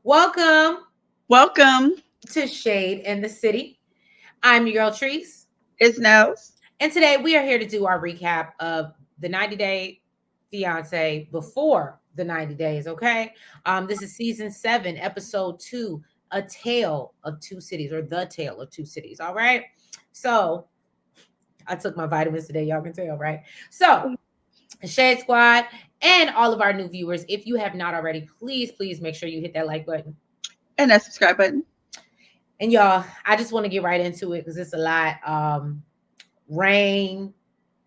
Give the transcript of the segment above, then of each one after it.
Welcome Welcome. to Shade in the City. I'm your girl Treese, It's Nels. and today we are here to do our recap of the 90 Day Fiancé before the 90 days. Okay, this is season 7, episode 2, A Tale of Two Cities, or The Tale of Two Cities. All right, so I took my vitamins today. Y'all can tell, right? So, Shade Squad and all of our new viewers, if you have not already, please make sure you hit that like button. And that subscribe button. And y'all, I just want to get right into it because it's a lot. Rain,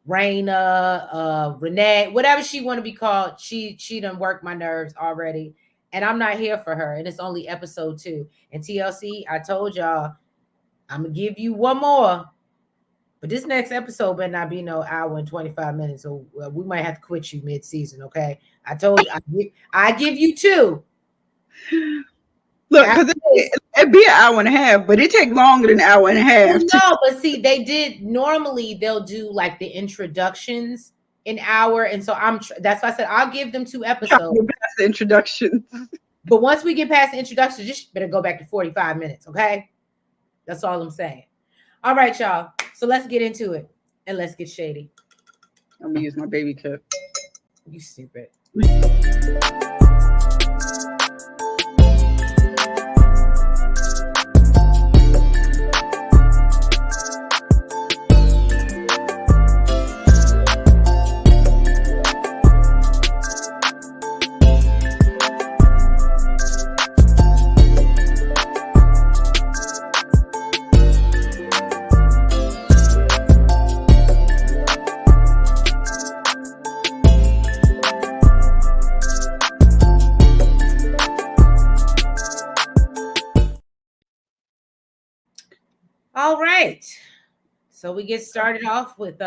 Raina, Renee, whatever she want to be called, she done worked my nerves already. And I'm not here for her. And it's only episode 2. And TLC, I told y'all, I'm gonna give you one more. But this next episode better not be no hour and 25 minutes. So we might have to quit you mid-season, okay? I told you I give you 2. Look, After because this, it'd be an hour and a half, but it take longer than an hour and a well, half to no, but see, they did normally they'll do like the introductions an hour, and so that's why I said I'll give them 2 episodes. get past the introductions. But once we get past the introduction, just better go back to 45 minutes, okay? That's all I'm saying. All right, y'all. So let's get into it and let's get shady. I'm gonna use my baby cup. You stupid. All right. So we get started off with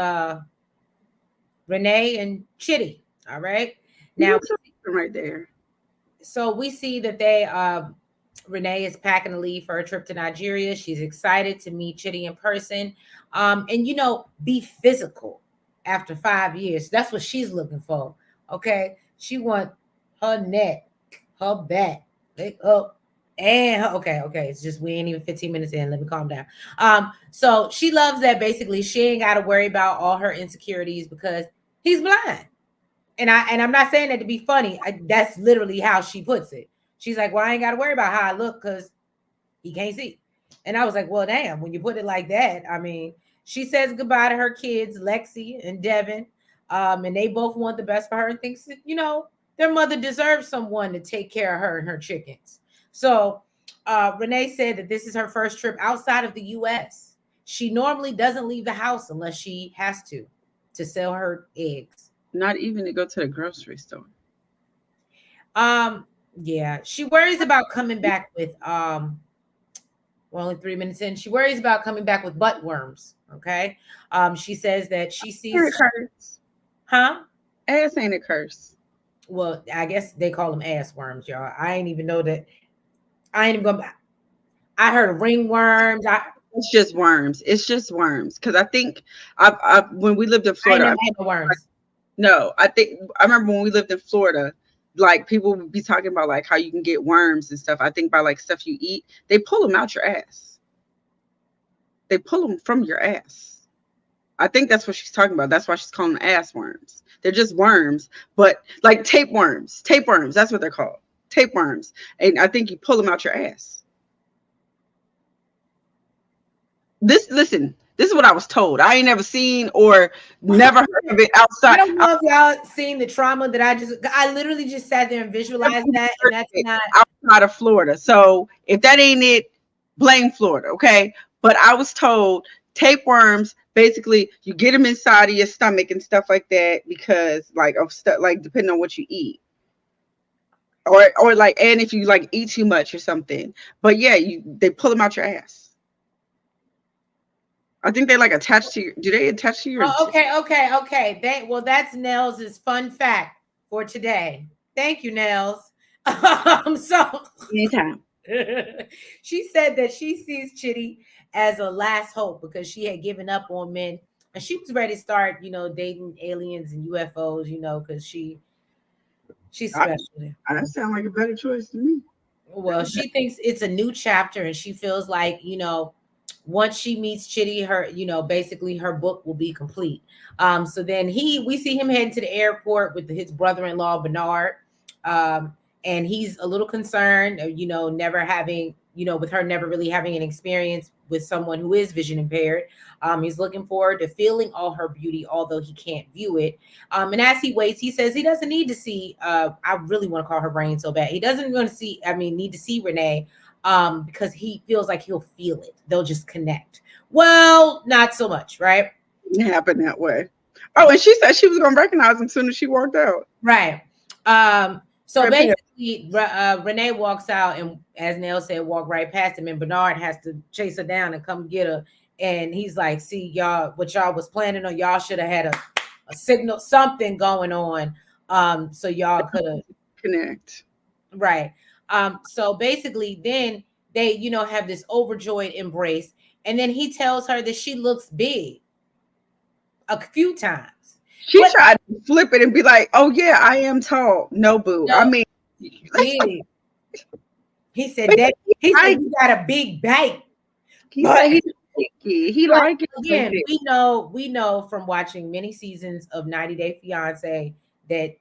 Renee and Chitty. All right. Now, Right there. so we see that they Renee is packing to leave for a trip to Nigeria. She's excited to meet Chitty in person. And be physical after 5 years. That's what she's looking for. Okay. She want her neck, her back, leg up, and okay. It's just we ain't even 15 minutes in. Let me calm down. So she loves that basically she ain't gotta worry about all her insecurities because he's blind. And I'm not saying that to be funny. That's literally how she puts it. She's like, "Well, I ain't got to worry about how I look because he can't see." And I was like, "Well, damn." When you put it like that, I mean, she says goodbye to her kids, Lexi and Devin, and they both want the best for her and thinks that their mother deserves someone to take care of her and her chickens. So Renee said that this is her first trip outside of the U.S. She normally doesn't leave the house unless she has to sell her eggs. Not even to go to the grocery store. Um, yeah, she worries about coming back with we're only 3 minutes in. She worries about coming back with butt worms. Okay. She says that she Ain't sees a curse. huh? Ass ain't a curse. Well, I guess they call them ass worms, y'all. I ain't even know that. I ain't even gonna I heard of ringworms. It's just worms. It's just worms. Because I think when we lived in I ain't Florida, never had no worms. no, I think I remember when we lived in Florida, like people would be talking about like how you can get worms and stuff. I think by like stuff you eat, they pull them out your ass. They pull them from your ass. I think that's what she's talking about. That's why she's calling them ass worms. They're just worms, but like tapeworms. Tapeworms, that's what they're called. Tapeworms. And I think you pull them out your ass. Listen, this is what I was told. I ain't never seen or never heard of it I outside. don't know if y'all seen the trauma that I literally just sat there and visualized that, and that's not. Outside of Florida. So if that ain't it, blame Florida, okay? But I was told tapeworms basically you get them inside of your stomach and stuff like that because like of stuff like depending on what you eat. Or like and if you like eat too much or something. But yeah, they pull them out your ass. I think they like attach to your do they attach to your Oh, okay. That's Nells's fun fact for today. Thank you, Nels. So anytime? she said that she sees Chitty as a last hope because she had given up on men and she was ready to start, dating aliens and UFOs, because she's I, special. that sounds like a better choice to me. Well, she thinks it's a new chapter, and she feels like, once she meets Chitty, her, basically her book will be complete. So then we see him heading to the airport with his brother-in-law Bernard. Um, and he's a little concerned, never having, with her never really having an experience with someone who is vision impaired. He's looking forward to feeling all her beauty, although he can't view it. And as he waits, he says he doesn't need to see. I really want to call her Rayne so bad. He doesn't want to see. I mean, need to see Renee, because he feels like he'll feel it. They'll just connect. Well, not so much, right? It happened that way. Oh, and she said she was gonna recognize him as soon as she walked out. Right. So basically, Renee walks out, and as Nell said, walk right past him, and Bernard has to chase her down and come get her. And he's like, "See, y'all, what y'all was planning on, y'all should have had a signal, something going on, so y'all could have connect." Right. So basically, then they, have this overjoyed embrace, and then he tells her that she looks big a few times. She tried to flip it and be like, "Oh yeah, I am tall." No, boo. No, I mean, big. He said that he said you got a big bite. He said he liked it. Again, we know from watching many seasons of 90 Day Fiancé that,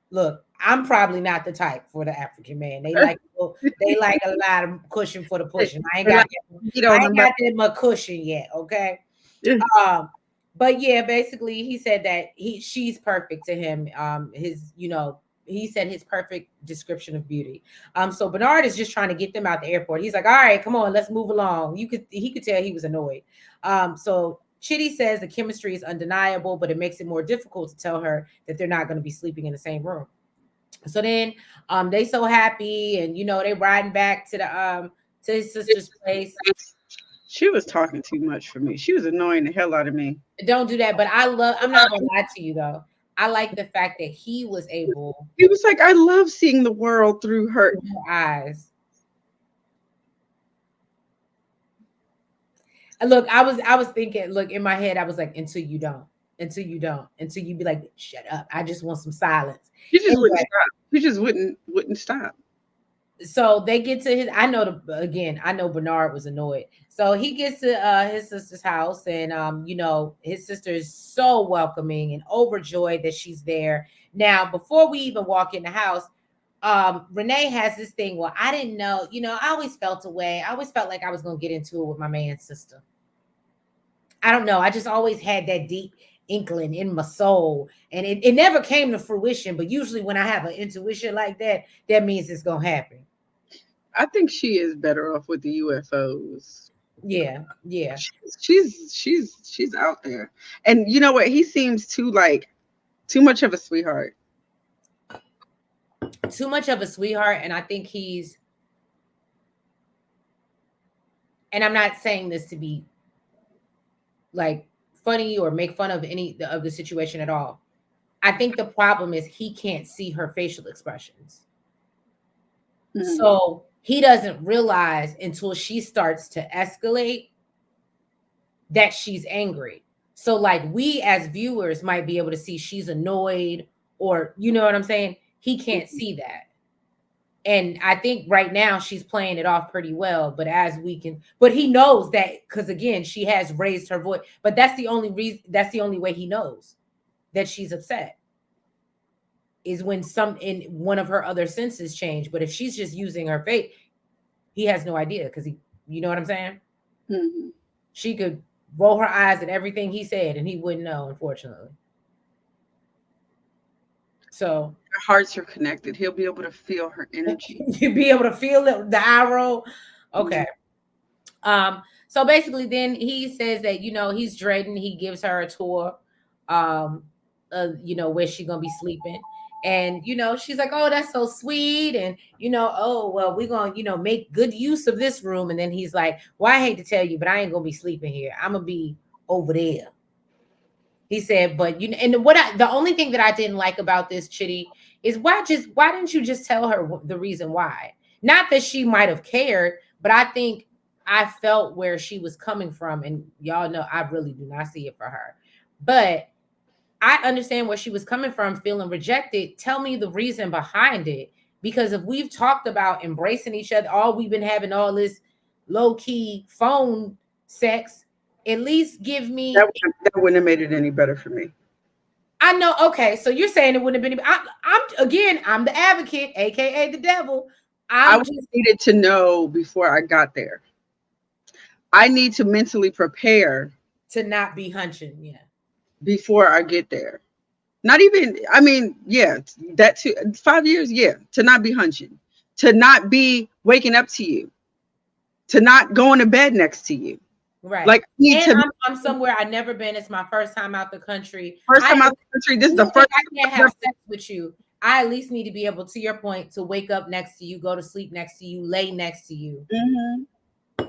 look, I'm probably not the type for the African man. They like a lot of cushion for the pushing. I ain't got that much cushion yet. Okay. But yeah, basically he said that she's perfect to him. He said his perfect description of beauty. So Bernard is just trying to get them out the airport. He's like, all right, come on, let's move along. He could tell he was annoyed. So Chitty says the chemistry is undeniable, but it makes it more difficult to tell her that they're not going to be sleeping in the same room. So then they so happy, and they riding back to his sister's place. She was talking too much for me. She was annoying the hell out of me. Don't do that. But I'm not gonna lie to you though. I like the fact that he was able. He was like, I love seeing the world through her eyes. And look, I was thinking, look, in my head, I was like, until you be like, shut up. I just want some silence. He just wouldn't stop. He just wouldn't stop. So they get to I know Bernard was annoyed. So he gets to his sister's house, and his sister is so welcoming and overjoyed that she's there. Now, before we even walk in the house, Renee has this thing. Well, I didn't know, I always felt a way. I always felt like I was gonna get into it with my man's sister. I don't know. I just always had that deep inkling in my soul, and it never came to fruition. But usually when I have an intuition like that, that means it's gonna happen. I think she is better off with the UFOs. Yeah. She's out there. And you know what? He seems too much of a sweetheart. Too much of a sweetheart, and I think and I'm not saying this to be like funny or make fun of any of the situation at all. I think the problem is he can't see her facial expressions. Mm-hmm. So he doesn't realize until she starts to escalate that she's angry. So like we as viewers might be able to see she's annoyed, or you know what I'm saying? He can't see that. And I think right now she's playing it off pretty well, but he knows that, because again, she has raised her voice, but that's the only way he knows that she's upset, is when in one of her other senses change. But if she's just using her face, he has no idea, because you know what I'm saying? Mm-hmm. She could roll her eyes at everything he said and he wouldn't know, unfortunately. So their hearts are connected. He'll be able to feel her energy. You'll be able to feel the eye roll. Okay. Mm-hmm. So basically then he says that, he's dreading. He gives her a tour, where she's gonna be sleeping. And she's like, oh, that's so sweet. And oh, well, we're gonna make good use of this room. And then he's like, well, I hate to tell you, but I ain't gonna be sleeping here. I'm gonna be over there. He said, but and the only thing that I didn't like about this, Chitty, is why didn't you just tell her the reason why? Not that she might have cared, but I think I felt where she was coming from, and y'all know I really do not see it for her. But I understand where she was coming from, feeling rejected. Tell me the reason behind it. Because if we've talked about embracing each other, all we've been having all this low key phone sex, at least give me. That wouldn't have made it any better for me. I know. Okay, so you're saying it wouldn't have been. I'm the advocate, aka the devil. I I'm would just needed to know before I got there. I need to mentally prepare to not be hunching. Yeah. before I get there. Not even, I mean, yeah, that too. 5 years, yeah, to not be hunching, to not be waking up to you, to not going to bed next to you. Right. Like, I need And to, I'm somewhere I've never been. It's my first time out the country. first time out the country, this is the Even if first I can't time have sex with you, I at least need to be able, to your point, to wake up next to you, go to sleep next to you, lay next to you. Mhm.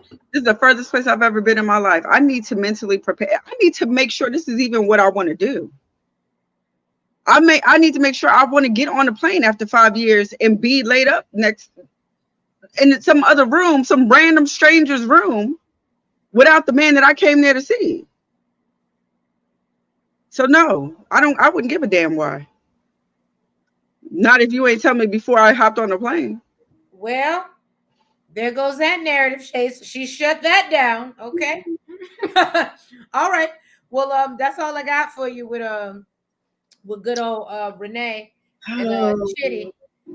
This is the furthest place I've ever been in my life. I need to mentally prepare. I need to make sure this is even what I want to do. I need to make sure I want to get on a plane after 5 years and be laid up next in some other room, some random stranger's room, without the man that I came there to see. So no, I wouldn't give a damn why. Not if you ain't tell me before I hopped on the plane. Well, there goes that narrative. She shut that down. Okay. All right. Well, that's all I got for you with good old Renee and Oh, Chitty.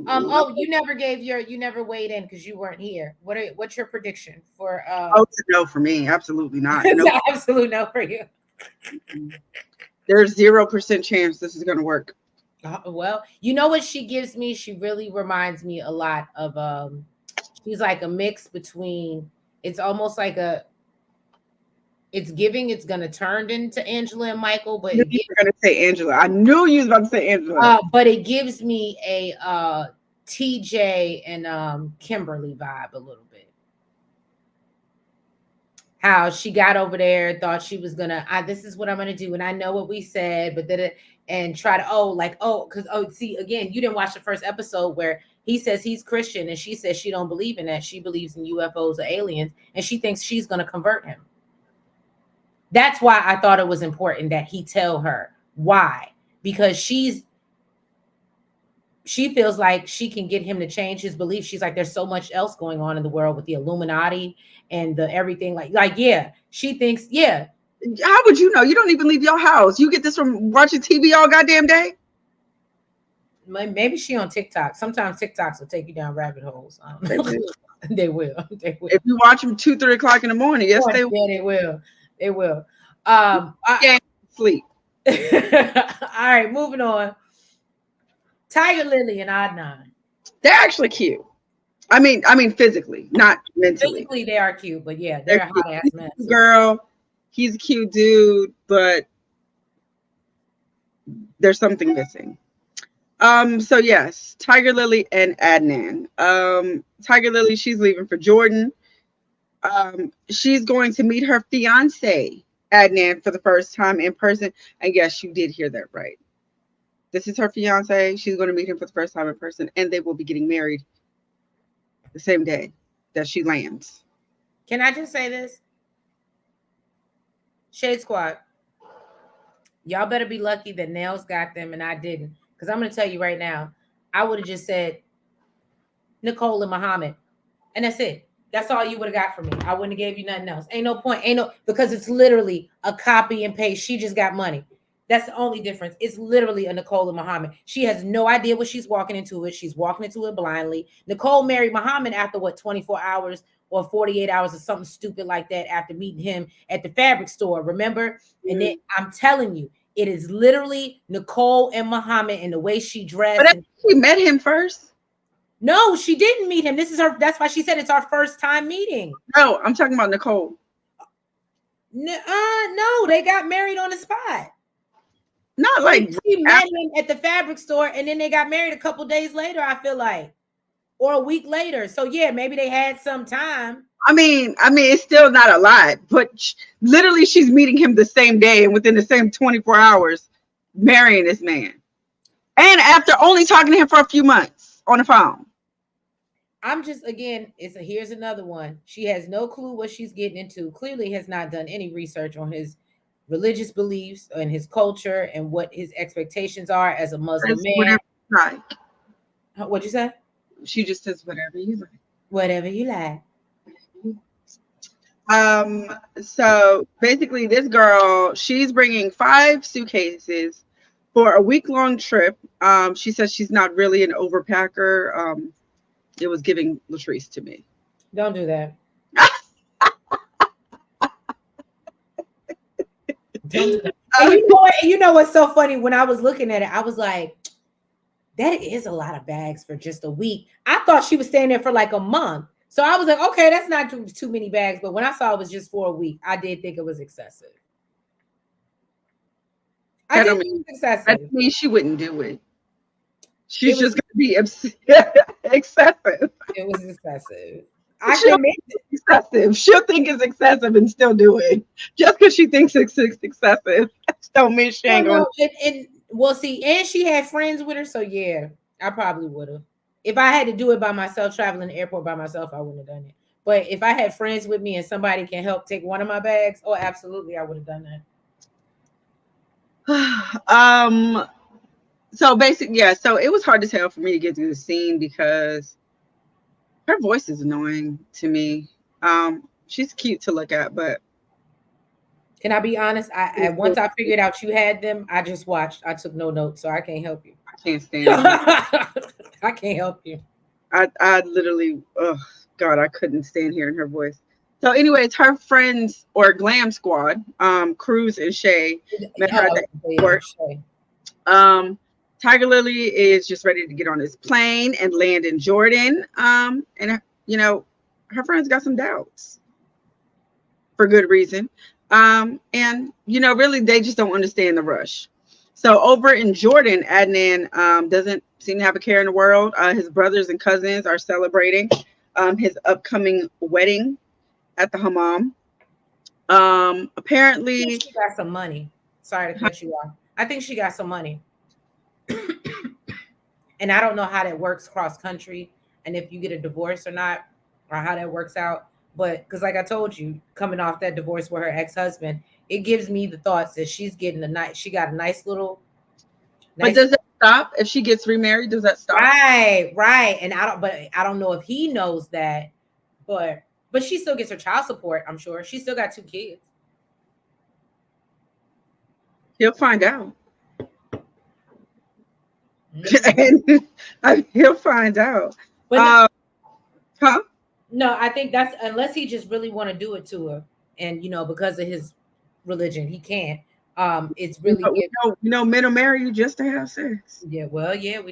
Oh, you never weighed in because you weren't here. What's your prediction for oh, no for me, absolutely not. it's No, an absolute no for you. there's 0% chance this is gonna work. Well, you know what she gives me? She really reminds me a lot of she's like a mix between, it's almost like it's gonna turn into Angela and Michael, I knew you were gonna say Angela. I knew you was about to say Angela. but it gives me a TJ and Kimberly vibe a little bit. How she got over there, thought she was gonna, this is what I'm gonna do, and I know what we said, but then and try to because see, again, you didn't watch the first episode where he says he's Christian and she says she don't believe in that. She believes in UFOs or aliens, and she thinks she's gonna convert him. That's why I thought it was important that he tell her why, because she feels like she can get him to change his beliefs. She's like, there's so much else going on in the world with the Illuminati and the everything. Yeah, she thinks, yeah. How would you know? You don't even leave your house. You get this from watching TV all goddamn day. Maybe she on TikTok. Sometimes TikToks will take you down rabbit holes. They will. They will. If you watch them 2, 3 o'clock in the morning, yes, they will. Yeah, they will. They will. Can't sleep. All right, moving on. Tigerlily and Adnan. They're actually cute. I mean, physically, not mentally. Physically, they are cute, but yeah, they're a hot ass mess. Girl, he's a cute dude, but there's something missing. So yes, Tigerlily and Adnan. Tigerlily, she's leaving for Jordan. She's going to meet her fiance, Adnan, for the first time in person. And yes, you did hear that right. This is her fiance. She's going to meet him for the first time in person, and they will be getting married the same day that she lands. Can I just say this? Shade Squad, y'all better be lucky that Nails got them and I didn't. Because I'm going to tell you right now, I would have just said Nicole and Muhammad. And that's it. That's all you would have got from me. I wouldn't have gave you nothing else. Ain't no point. Because it's literally a copy and paste. She just got money. That's the only difference. It's literally a Nicole and Muhammad. She has no idea what she's walking into it. She's walking into it blindly. Nicole married Muhammad after 24 hours or 48 hours or something stupid like that after meeting him at the fabric store. Remember? Mm-hmm. And then I'm telling you, it is literally Nicole and Muhammad and the way she dressed. But she met him first. No, she didn't meet him. That's why she said it's our first time meeting. No, I'm talking about Nicole. No, they got married on the spot. Not like she met him at the fabric store and then they got married a couple days later, I feel like. Or a week later. So yeah, maybe they had some time. I mean, it's still not a lot, but literally she's meeting him the same day and within the same 24 hours marrying this man. And after only talking to him for a few months on the phone. I'm just, again, here's another one. She has no clue what she's getting into. Clearly has not done any research on his religious beliefs and his culture and what his expectations are as a Muslim man. Right. What'd you say? She just says whatever you like. Whatever you like. So basically, this girl, she's bringing 5 suitcases for a week-long trip. She says she's not really an overpacker. It was giving Latrice to me. Don't do that. Don't do that. And you know what? You know what's so funny? When I was looking at it, I was like, that is a lot of bags for just a week. I thought she was staying there for like a month. So I was like, okay, that's not too many bags. But when I saw it was just for a week, I did think it was excessive. I That did don't think mean, it was excessive. that means she wouldn't do it. It She's was just going to be excessive. it was excessive. I She'll can make it. think it's excessive. She'll think it's excessive and still do it. Just because she thinks it's excessive, don't mean she Well, ain't going no, and we'll see. And she had friends with her, so yeah, I probably would have. If I had to do it by myself, traveling the airport by myself, I wouldn't have done it. But if I had friends with me and somebody can help take one of my bags, oh, absolutely, I would have done that. to. So basically, yeah. So it was hard to tell for me to get through the scene because her voice is annoying to me. She's cute to look at, but Can I be honest? I once I figured out you had them, I just watched. I took no notes, so I can't help you. I can't stand her. I can't help you. I literally, oh God, I couldn't stand hearing her voice. So, anyways, her friends or glam squad, Cruz and Shay, met Oh, her I at the was gonna say, yeah, airport. Shay. Tiger Lily is just ready to get on his plane and land in Jordan. And you know, her friends got some doubts for good reason. And really, they just don't understand the rush. So over in Jordan, Adnan doesn't seem to have a care in the world. His brothers and cousins are celebrating his upcoming wedding at the hammam. I think Apparently, she got some money. Sorry to cut you off. I think she got some money. And I don't know how that works cross country and if you get a divorce or not, or how that works out. But because, like I told you, coming off that divorce with her ex husband, it gives me the thoughts that she's getting a nice, she got a but nice, does that stop if she gets remarried? Does that stop? right, right. And I don't know if he knows that, but, she still gets her child support, I'm sure. She still got 2 kids. He'll find out, Mhm. and he'll find out. But no, Uh, huh? no, I think that's unless he just really want to do it to her, and because of his religion, he can't. It's You really know, men will marry you just to have sex. yeah. Well, yeah, we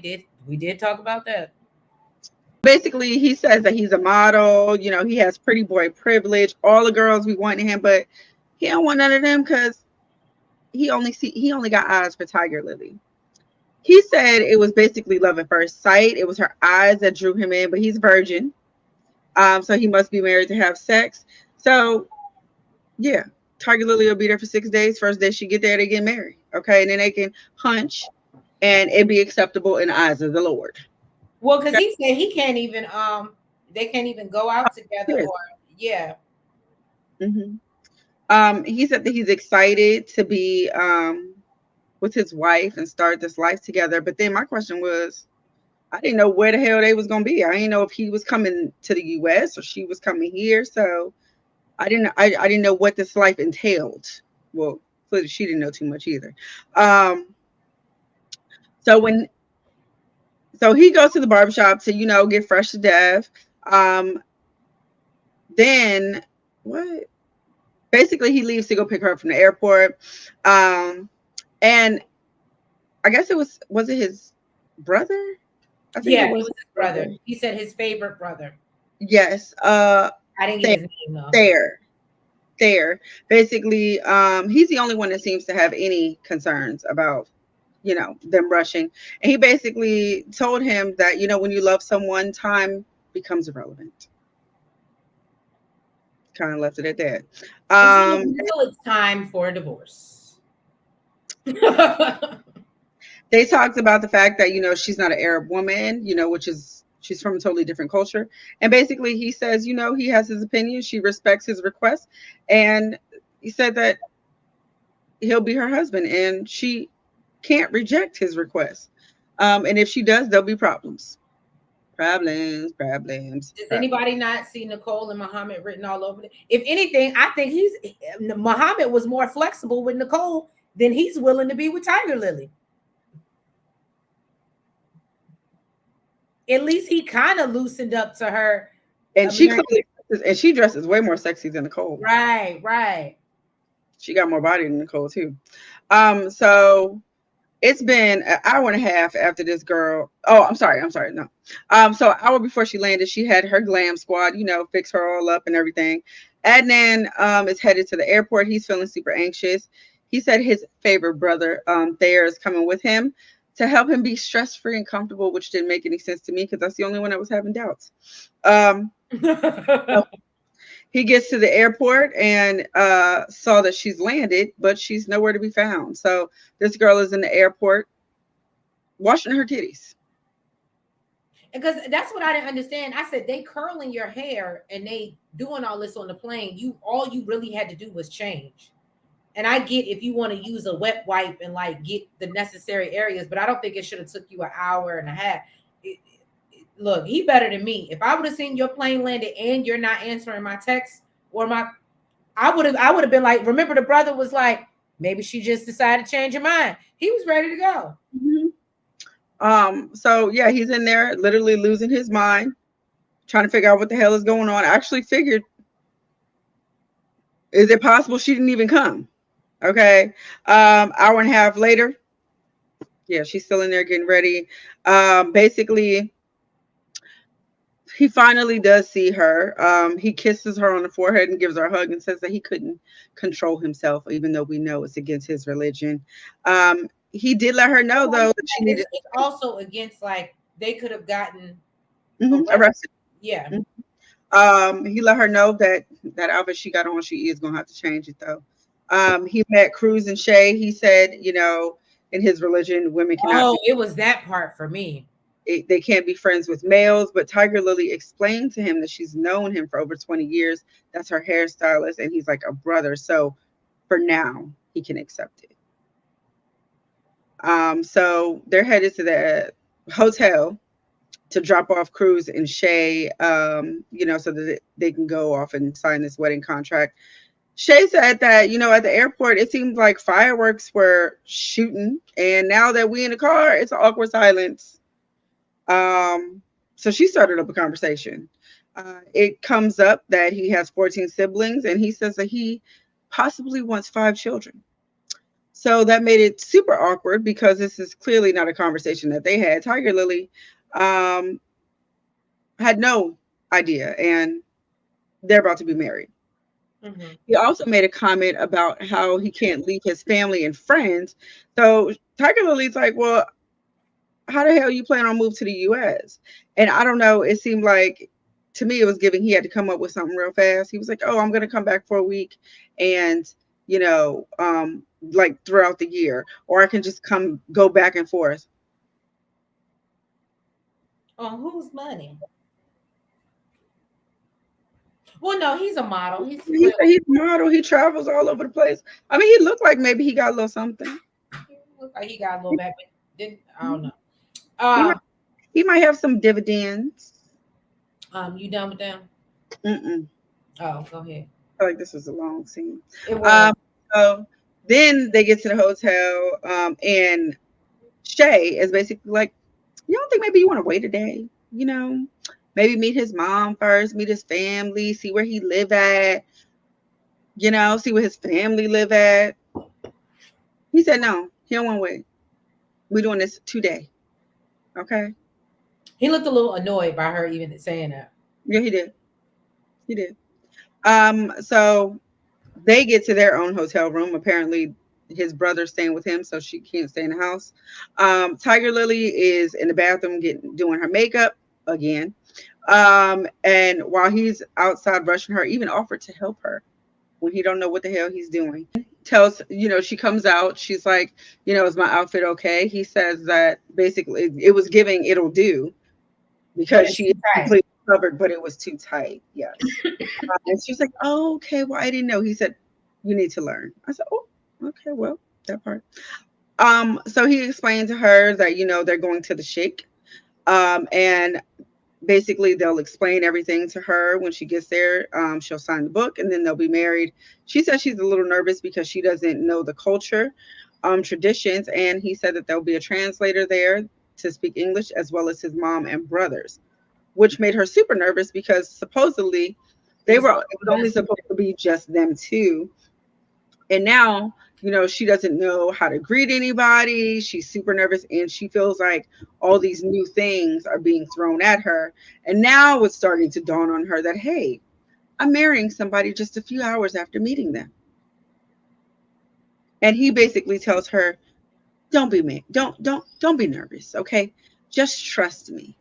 did talk about that. Basically, he says that he's a model. He has pretty boy privilege. All the girls we want him, but he don't want none of them because he only got eyes for Tiger Lily. He said it was basically love at first sight. It was her eyes that drew him in, but he's virgin. So he must be married to have sex. So yeah, Tiger Lily will be there for 6 days. First day she get there, they get married. Okay, and then they can hunch, and it be acceptable in the eyes of the Lord. Well, because he said he can't even they can't even go out together Okay. or yeah. hmm he said that he's excited to be with his wife and start this life together. But then my question was, I didn't know where the hell they was gonna be. I didn't know if he was coming to the U.S. or she was coming here. So I didn't know what this life entailed. Well, clearly she didn't know too much either. Um, so when so he goes to the barbershop to get fresh to death. Um, then what? Basically, he leaves to go pick her up from the airport. And I guess was it his brother? I think it Yeah, it was was his his brother. brother. He said his favorite brother. Yes. I didn't get There, his name though. there, there. Basically, he's the only one that seems to have any concerns about them rushing. And he basically told him that when you love someone, time becomes irrelevant. Kind of left it at that. Um, Until it's time for a divorce. they talked about the fact that she's not an Arab woman, which is she's from a totally different culture. And basically he says he has his opinion, she respects his request, and he said that he'll be her husband and she can't reject his request. And if she does, there'll be problems. Problems, problems, Does problems. anybody not see Nicole and Muhammad written all over it? If anything, I think Muhammad was more flexible with Nicole than he's willing to be with Tigerlily. At least he kind of loosened up to her. And she American. clearly and she dresses way more sexy than Nicole. Right, right. She got more body than Nicole too. So it's been an hour and a half after this girl. Oh, I'm sorry. No. So an hour before she landed, she had her glam squad, fix her all up and everything. Adnan is headed to the airport. He's feeling super anxious. He said his favorite brother, Thayer, is coming with him to help him be stress free and comfortable, which didn't make any sense to me because that's the only one that was having doubts. Um, he gets to the airport and saw that she's landed, but she's nowhere to be found. So this girl is in the airport washing her titties. Because that's what I didn't understand. I said they curling your hair and they doing all this on the plane. All you really had to do was change. And I get if you want to use a wet wipe and like get the necessary areas, but I don't think it should have took you an hour and a half. Look, he better than me. If I would have seen your plane landed and you're not answering my text or I would have been like, remember the brother was like, maybe she just decided to change her mind. He was ready to go. So yeah, he's in there literally losing his mind, trying to figure out what the hell is going on. I actually figured, is it possible she didn't even come? Okay. Hour and a half later, yeah, she's still in there getting ready. Basically, he finally does see her. He kisses her on the forehead and gives her a hug and says that he couldn't control himself, even though we know it's against his religion. He did let her know though that she needed. It's also against like they could have gotten arrested. Yeah. He let her know that that outfit she got on, she is gonna have to change it though. He met Cruz and Shay. He said, in his religion, women cannot. Oh, it was that part for me. They can't be friends with males. But Tigerlily explained to him that she's known him for over 20 years. That's her hairstylist, and he's like a brother. So for now, he can accept it. So they're headed to the hotel to drop off Cruz and Shay, so that they can go off and sign this wedding contract. Shay said that, at the airport, it seemed like fireworks were shooting. And now that we in the car, it's an awkward silence. So she started up a conversation. It comes up that he has 14 siblings, and he says that he possibly wants 5 children. So that made it super awkward because this is clearly not a conversation that they had. Tigerlily had no idea, and they're about to be married. Mm-hmm. He also made a comment about how he can't leave his family and friends. So Tigerlily's like, well, how the hell you plan on moving to the U.S.? And I don't know. It seemed like, to me, it was giving he had to come up with something real fast. He was like, oh, I'm going to come back for a week and, like throughout the year, or I can just go back and forth. On whose money? Well, no, he's a model. He's a model. He travels all over the place. I mean, he looked like maybe he got a little something. He looked like he got a little bit, but I don't know. He might have some dividends. You done with them? Oh, go ahead. I feel like this was a long scene. It was. So then they get to the hotel, and Shay is basically like, you don't think maybe you want to wait a day? Maybe meet his mom first, meet his family, see where he live at, see where his family live at. He said no, he don't want to wait. We're doing this today. Okay. He looked a little annoyed by her even saying that. Yeah, he did. He did. So they get to their own hotel room. Apparently his brother's staying with him, so she can't stay in the house. Tigerlily is in the bathroom doing her makeup again. And while he's outside brushing her, even offered to help her when he don't know what the hell he's doing. Tells, she comes out. She's like, is my outfit okay? He says that basically it was giving it'll do because she completely covered, but it was too tight. Yes. And she's like, oh, okay. Well, I didn't know. He said, you need to learn. I said, oh, okay. Well, that part. So he explained to her that, they're going to the Sheikh. And Basically, they'll explain everything to her when she gets there. She'll sign the book, and then they'll be married. She says she's a little nervous because she doesn't know the culture, traditions, and he said that there'll be a translator there to speak English, as well as his mom and brothers, which made her super nervous because supposedly It was it all was only supposed to be just them two. And now, she doesn't know how to greet anybody. She's super nervous and she feels like all these new things are being thrown at her. And now it's starting to dawn on her that, hey, I'm marrying somebody just a few hours after meeting them. And he basically tells her, don't be don't be nervous, okay? Just trust me.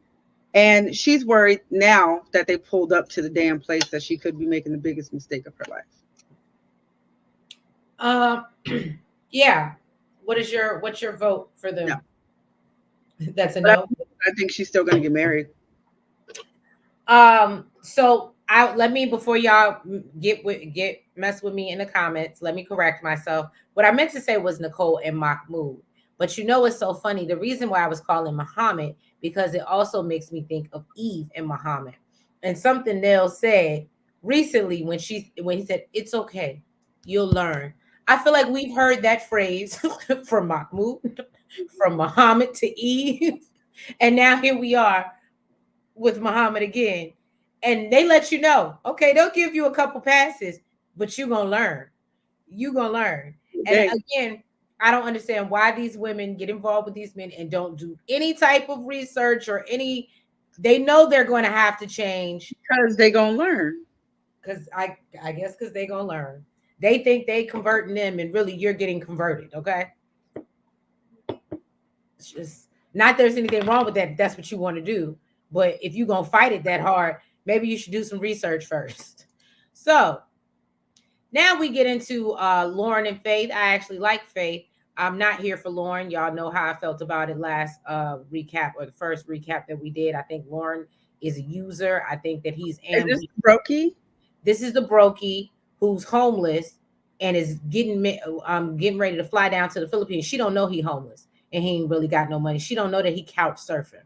And she's worried now that they pulled up to the damn place that she could be making the biggest mistake of her life. Um, yeah. What's your vote for No, them? That's a but no. I think she's still going to get married. So I let me before y'all get mess with me in the comments. Let me correct myself. What I meant to say was Nicole and Mahmoud. But it's so funny. The reason why I was calling Muhammad because it also makes me think of Eve and Muhammad. And something Nell said recently when he said it's okay, you'll learn. I feel like we've heard that phrase from Mahmoud, from Muhammad to Eve, and now here we are with Muhammad again. And they let you know, okay, they'll give you a couple passes, but you're gonna learn. You're gonna learn. And Dang, again, I don't understand why these women get involved with these men and don't do any type of research or any they know they're going to have to change because they going to learn. because I guess because they're gonna learn. They think they converting them and really you're getting converted. Okay. It's just not there's anything wrong with that if that's what you want to do. But if you're gonna fight it that hard, maybe you should do some research first. So now we get into Loren and Faith. I actually like Faith. I'm not here for Loren. Y'all know how I felt about it last recap or the first recap that we did. I think Loren is a user. I think that he's Is this ambushed. Brokey? This is the brokey who's homeless and is getting ready to fly down to the Philippines. She don't know he homeless and he ain't really got no money. She don't know that he couch surfing.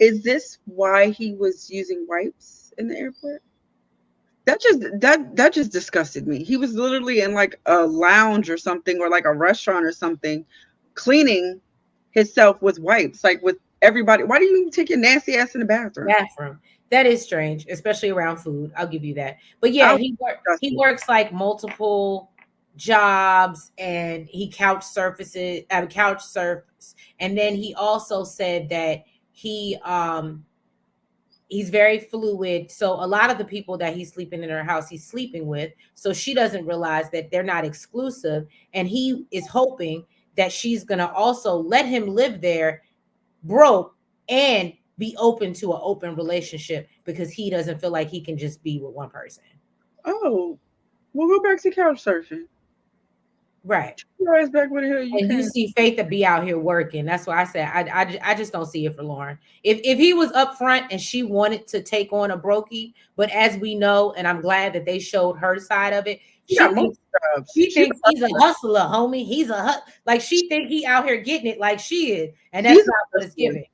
Is this why he was using wipes in the airport? That just disgusted me. He was literally in like a lounge or something, or like a restaurant or something, cleaning himself with wipes, like with everybody. Why do you take your nasty ass in the bathroom? Bathroom. That is strange, especially around food. I'll give you that. But I yeah, was he disgusted. works like multiple jobs and he couch surfs. And then he also said that he's very fluid. So a lot of the people that he's sleeping in her house, he's sleeping with. So she doesn't realize that they're not exclusive. And he is hoping that she's gonna also let him live there broke and be open to an open relationship because he doesn't feel like he can just be with one person. Oh, we'll go back to couch surfing. Right. Your ass back where the hell you And you came. see Faith to be out here working. That's why I said I just don't see it for Loren. If he was up front and she wanted to take on a brokey, but as we know, and I'm glad that they showed her side of it, She got multiple jobs. she She's thinks he's a hustler, homie. Like she think he out here getting it like she is, and that's she's a not what it's hustler. giving.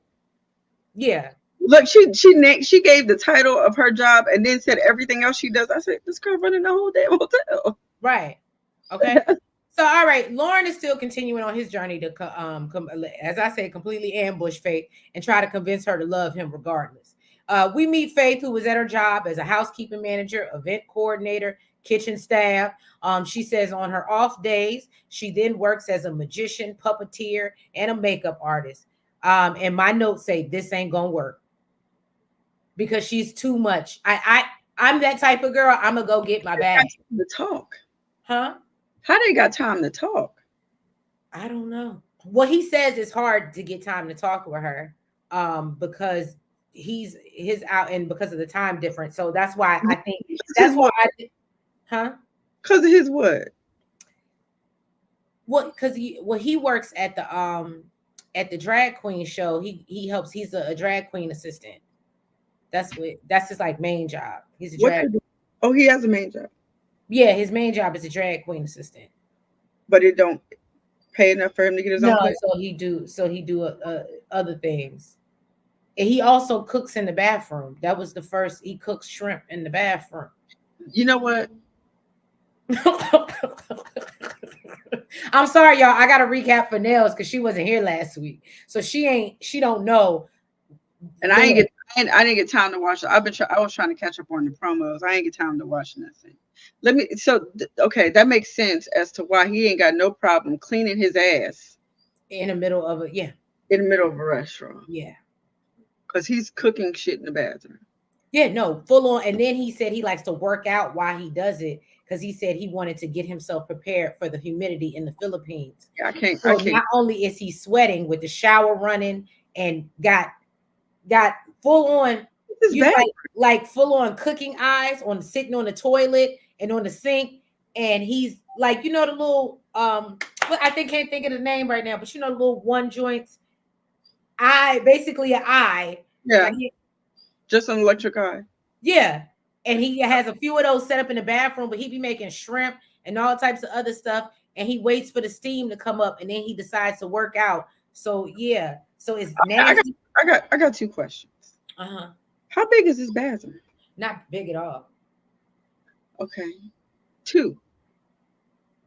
Yeah, Look, she gave the title of her job and then said everything else she does. I said, this girl running the whole damn hotel. right. Okay. So, all right, Loren is still continuing on his journey to, as I say, completely ambush Faith and try to convince her to love him regardless. We meet Faith, who was at her job as a housekeeping manager, event coordinator, kitchen staff. She says on her off days, she then works as a magician, puppeteer, and a makeup artist. And my notes say this ain't gonna work because she's too much. I'm that type of girl. I'm gonna go get my bag, To talk. huh? How they got time to talk? I don't know. Well, he says it's hard to get time to talk with her because he's his out and because of the time difference. So that's why I think His that's why what? huh? Because of his what? What because he works at the drag queen show. He helps he's a drag queen assistant. That's his like main job. He's a What drag they do? Oh, he has a main job, yeah, his main job is a drag queen assistant. but it don't pay enough for him to get his No, own place. so he do other things. And he also cooks in the bathroom. That was the first he cooks shrimp in the bathroom. You know what? I'm sorry, y'all. I gotta recap for Nails because she wasn't here last week. So she don't know. And I didn't get time to watch it. I was trying to catch up on the promos. I ain't get time to watch nothing. Okay, that makes sense as to why he ain't got no problem cleaning his ass In the middle of it. Yeah. in the middle of a restaurant. Yeah. Because he's cooking shit in the bathroom. Yeah, no, full on. And then he said he likes to work out while he does it because he said he wanted to get himself prepared for the humidity in the Philippines. Yeah, I So can't. not only is he sweating with the shower running and got full on, This is bad. like full on cooking eyes on sitting on the toilet and on the sink, and he's like, the little I can't think of the name right now, but the little one joints eye, basically an eye. Yeah. Like Just an electric eye. yeah. And he has a few of those set up in the bathroom, but he be making shrimp and all types of other stuff. And he waits for the steam to come up and then he decides to work out. So yeah. So it's nasty. I got two questions. Uh-huh. How big is this bathroom? Not big at all. Okay. Two.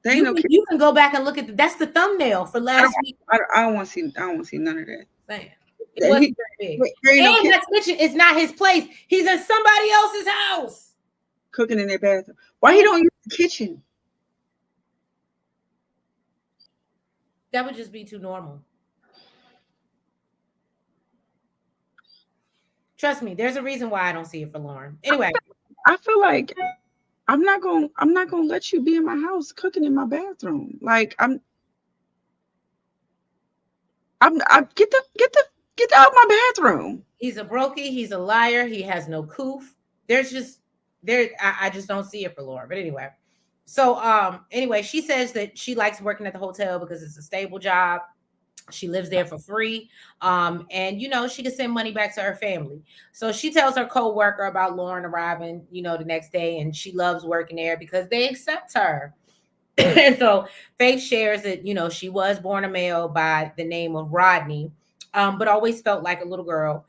You can go back and look at that's the thumbnail for last week. I don't want to see none of that. Damn. It wasn't very big. And that kitchen is not his place. He's in somebody else's house. Cooking in their bathroom. Why he don't use the kitchen? That would just be too normal. Trust me, there's a reason why I don't see it for Loren. Anyway, I feel like I'm not gonna let you be in my house cooking in my bathroom. Like I get out of my bathroom. He's a brokey. He's a liar. He has no coof. I just don't see it for Loren. But anyway, so anyway, she says that she likes working at the hotel because it's a stable job. She lives there for free. And she can send money back to her family. So she tells her co-worker about Loren arriving, the next day, and she loves working there because they accept her. And so Faith shares that, she was born a male by the name of Rodney, but always felt like a little girl.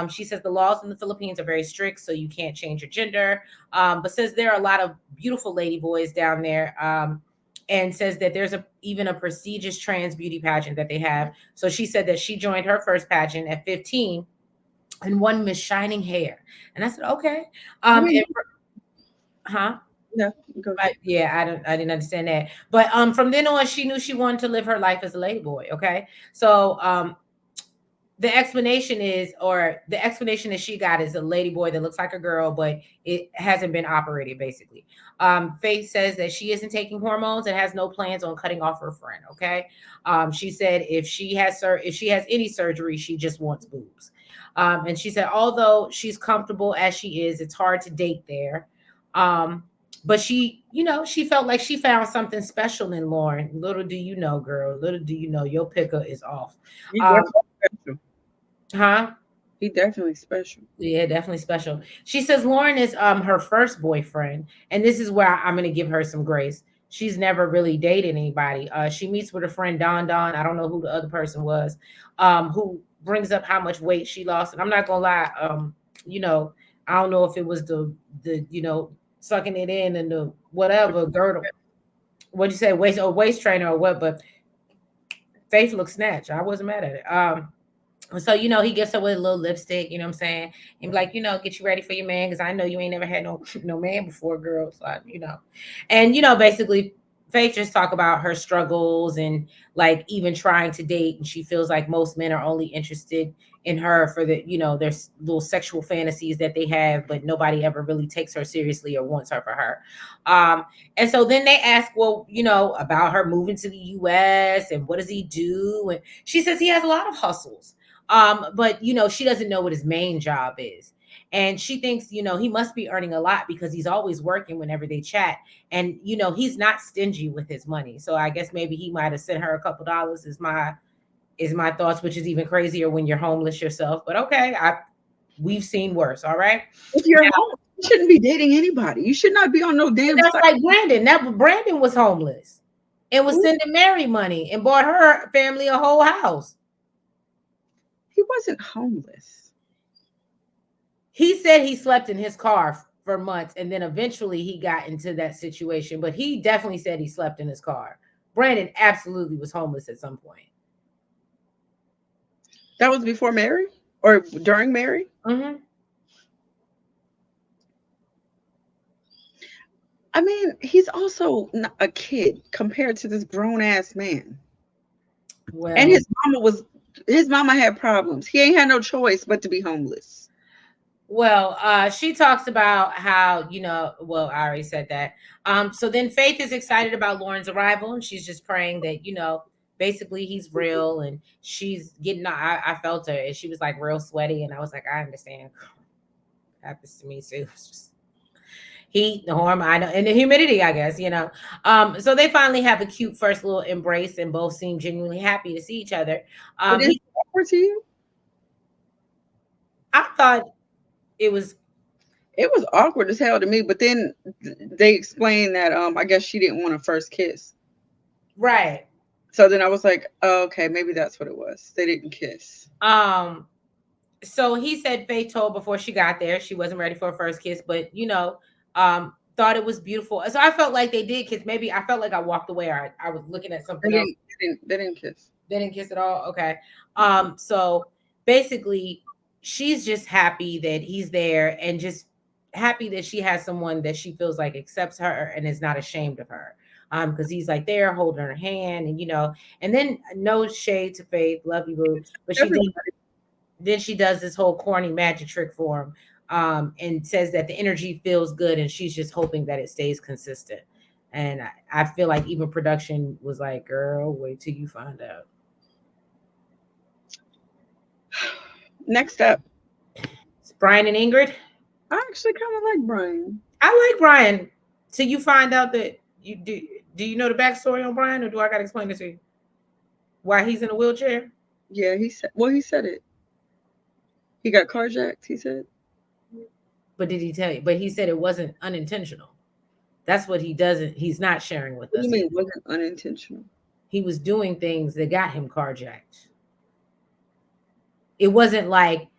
She says the laws in the Philippines are very strict, so you can't change your gender. But says there are a lot of beautiful lady boys down there. And says that there's even a prestigious trans beauty pageant that they have. So she said that she joined her first pageant at 15 and won Miss Shining Hair. And I said, okay. Huh? No, go ahead. I didn't understand that. But from then on, she knew she wanted to live her life as a lady boy. Okay. So the explanation that she got is a lady boy that looks like a girl, but it hasn't been operated basically. Faith says that she isn't taking hormones and has no plans on cutting off her friend. Okay. She said if she has any surgery, she just wants boobs. And she said, although she's comfortable as she is, it's hard to date there. But she felt like she found something special in Loren. Little do you know, girl. Little do you know, your picker is off. Huh? He definitely special. Yeah, definitely special. She says Loren is her first boyfriend, and this is where I'm gonna give her some grace. She's never really dated anybody. She meets with a friend Don. I don't know who the other person was, who brings up how much weight she lost. And I'm not gonna lie, I don't know if it was the sucking it in and the whatever girdle. What'd you say, waist trainer or what? But Faith looked snatched. I wasn't mad at it. So, he gets her with a little lipstick, you know what I'm saying? And be like, get you ready for your man, because I know you ain't never had no man before, girl. So, And, basically, Faith just talk about her struggles and, like, even trying to date. And she feels like most men are only interested in her for the, there's little sexual fantasies that they have, but nobody ever really takes her seriously or wants her for her. And so then they ask, well, about her moving to the US and what does he do? And she says he has a lot of hustles. But she doesn't know what his main job is. And she thinks, he must be earning a lot because he's always working whenever they chat. And, he's not stingy with his money. So I guess maybe he might have sent her a couple dollars is my thoughts, which is even crazier when you're homeless yourself. But okay, we've seen worse. All right. If you're homeless, you shouldn't be dating anybody. You should not be on no damn. That's like Brandon. Brandon was homeless and was sending Mary money and bought her family a whole house. He wasn't homeless. He said he slept in his car for months, and then eventually he got into that situation. But he definitely said he slept in his car. Brandon absolutely was homeless at some point. That was before Mary or during Mary? Mm-hmm. I mean, he's also a kid compared to this grown ass man. And Well, his mama had problems. He ain't had no choice but to be homeless. she talks about how, well, I already said that. So then Faith is excited about Lauren's arrival, and she's just praying that, basically he's real, and she's getting, I felt her, and she was like real sweaty, and I was like, I understand. Happens to me too. It's just heat, the hormone, I know, and the humidity, I guess. So they finally have a cute first little embrace, and both seem genuinely happy to see each other. It is He, awkward to you? I thought it was It was awkward as hell to me, but then they explained that I guess she didn't want a first kiss. right. So then I was like, oh, okay, maybe that's what it was. They didn't kiss. So he said Faith told before she got there she wasn't ready for a first kiss, but thought it was beautiful. So I felt like they did kiss. Maybe I felt like I walked away, or I was looking at They something else. didn't. They didn't kiss. They didn't kiss at all. Okay. So basically, she's just happy that he's there, and just happy that she has someone that she feels like accepts her and is not ashamed of her. Because he's like there holding her hand, and then no shade to Faith, love you, boo, but Everybody. then she does this whole corny magic trick for him, and says that the energy feels good, and she's just hoping that it stays consistent. And I feel like even production was like, girl, wait till you find out. Next up, It's Brian and Ingrid. I actually kind of like Brian. I like Brian till you find out that you do. Do you know the backstory on Brian, or do I got to explain it to you? Why he's in a wheelchair? Yeah, he said. Well, he said it. He got carjacked. He said. But did he tell you? But he said it wasn't unintentional. That's what he doesn't. He's not sharing with What do you us. mean? It wasn't unintentional? He was doing things that got him carjacked. It wasn't like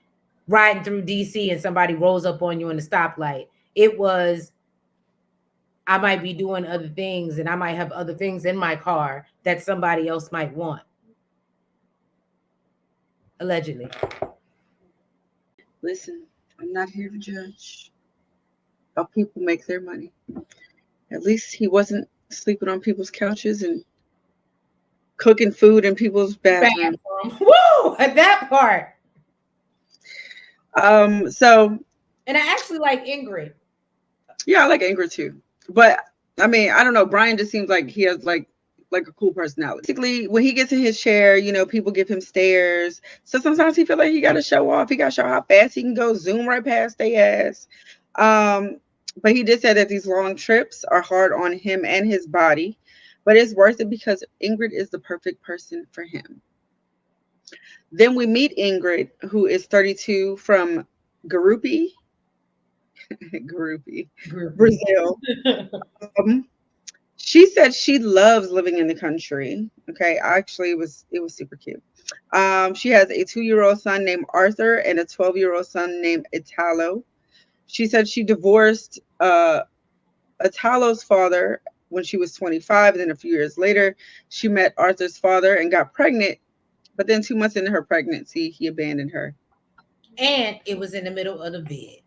riding through DC and somebody rolls up on you in the stoplight. It was, I might be doing other things, and I might have other things in my car that somebody else might want. Allegedly. Listen, I'm not here to judge how people make their money. At least he wasn't sleeping on people's couches and cooking food in people's bathrooms. Bathroom. Woo! At that part. So And I actually like Ingrid. yeah, I like Ingrid too. But I mean, I don't know. Brian just seems like he has like a cool personality. Basically, when he gets in his chair, people give him stares. So sometimes he feel like he got to show off. He got to show how fast he can go, zoom right past their ass. But he did say that these long trips are hard on him and his body, but it's worth it because Ingrid is the perfect person for him. Then we meet Ingrid, who is 32 from Garupi, Garupi, Brazil. Um, she said she loves living in the country. Okay, actually, it was super cute. She has a 2-year-old son named Arthur and a 12-year-old son named Italo. She said she divorced Italo's father when she was 25, and then a few years later, she met Arthur's father and got pregnant. But then 2 months into her pregnancy, he abandoned her. And it was in the middle of the vid.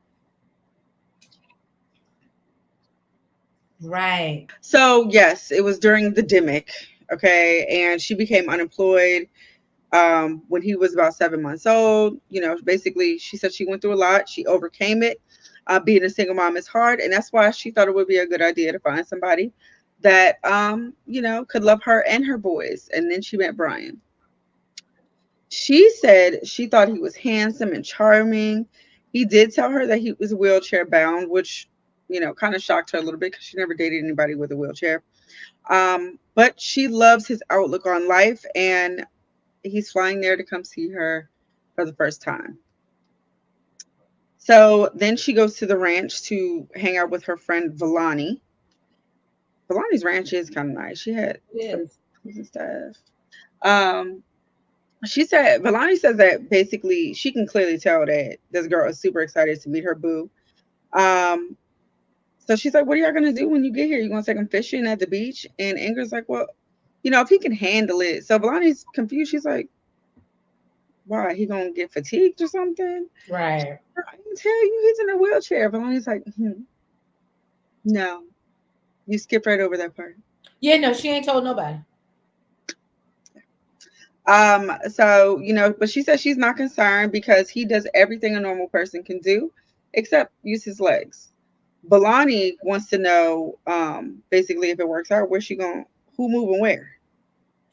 Right. So yes, it was during the demic. Okay, and she became unemployed when he was about 7 months old. Basically, she said she went through a lot. She overcame it. Being a single mom is hard, and that's why she thought it would be a good idea to find somebody that could love her and her boys. And then she met Brian. She said she thought he was handsome and charming. He did tell her that he was wheelchair bound, which kind of shocked her a little bit because she never dated anybody with a wheelchair. But she loves his outlook on life, and he's flying there to come see her for the first time. So then she goes to the ranch to hang out with her friend Villani. Villani's ranch is kind of nice. She had some stuff. She said, Villani says that basically she can clearly tell that this girl is super excited to meet her boo. Um, so she's like, what are y'all gonna do when you get here? You gonna take him fishing at the beach? And Ingrid's like, well, if he can handle it. So Villani's confused. She's like, why? He gonna get fatigued or something? Right. I can tell you he's in a wheelchair. Villani's like, no, you skipped right over that part. Yeah, no, she ain't told nobody. So, but she says she's not concerned because he does everything a normal person can do except use his legs. Balani wants to know, basically if it works out, where's she going, who moving where?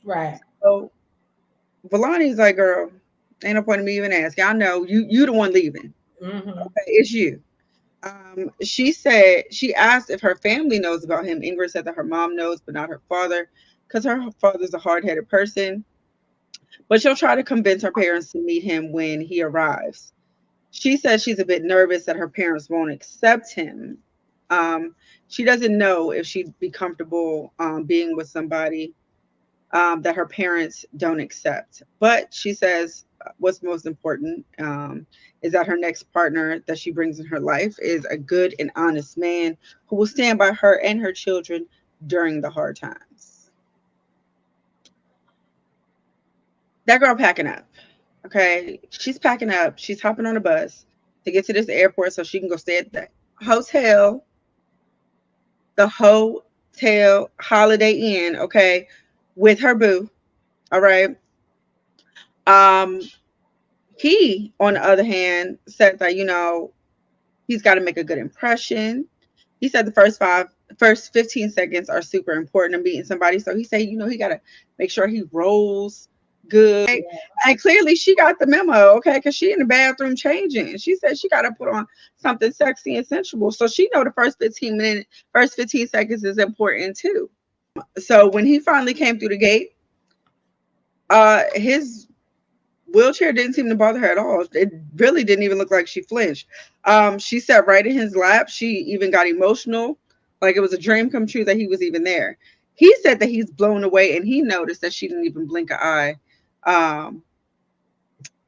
Right. So Villani's like, girl, ain't no point in me even asking. I know you the one leaving. Mm-hmm. Okay, it's you. She said she asked if her family knows about him. Ingrid said that her mom knows, but not her father, because her father's a hard-headed person. But she'll try to convince her parents to meet him when he arrives. She says she's a bit nervous that her parents won't accept him. Um, she doesn't know if she'd be comfortable being with somebody that her parents don't accept. But she says what's most important is that her next partner that she brings in her life is a good and honest man who will stand by her and her children during the hard times. That girl packing up. Okay, she's packing up. She's hopping on a bus to get to this airport so she can go stay at the hotel, the hotel Holiday Inn. Okay, with her boo. All right. Um, he, on the other hand, said that he's got to make a good impression. He said the first 15 seconds are super important to meeting somebody. So he said, he got to make sure he rolls good. And clearly she got the memo, okay, because she in the bathroom changing. She said she got to put on something sexy and sensual. So she know the first 15 seconds is important too. So when he finally came through the gate, his wheelchair didn't seem to bother her at all. It really didn't even look like she flinched. She sat right in his lap. She even got emotional, like it was a dream come true that he was even there. He said that he's blown away, and he noticed that she didn't even blink an eye um,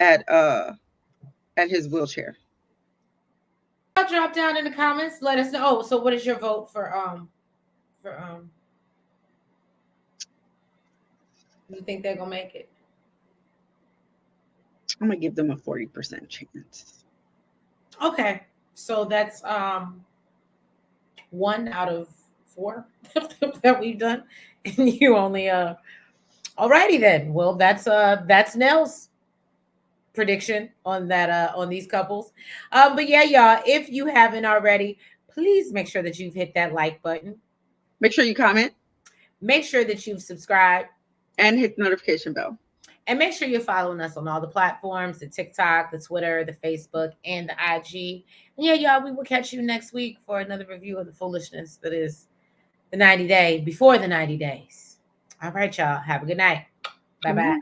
at his wheelchair. I'll drop down in the comments. Let us know. Oh, so what is your vote for you think they're gonna make it? I'm gonna give them a 40% chance. Okay. So that's 1 out of 4 that we've done. And you only alrighty then. Well, that's Nell's prediction on that on these couples. But yeah, y'all, if you haven't already, please make sure that you've hit that like button. Make sure you comment Make sure that you've subscribed. and hit the notification bell. And make sure you're following us on all the platforms, the TikTok, the Twitter, the Facebook, and the IG. And yeah, y'all, we will catch you next week for another review of the foolishness that is the 90 day before the 90 days. All right, y'all. Have a good night. Bye bye.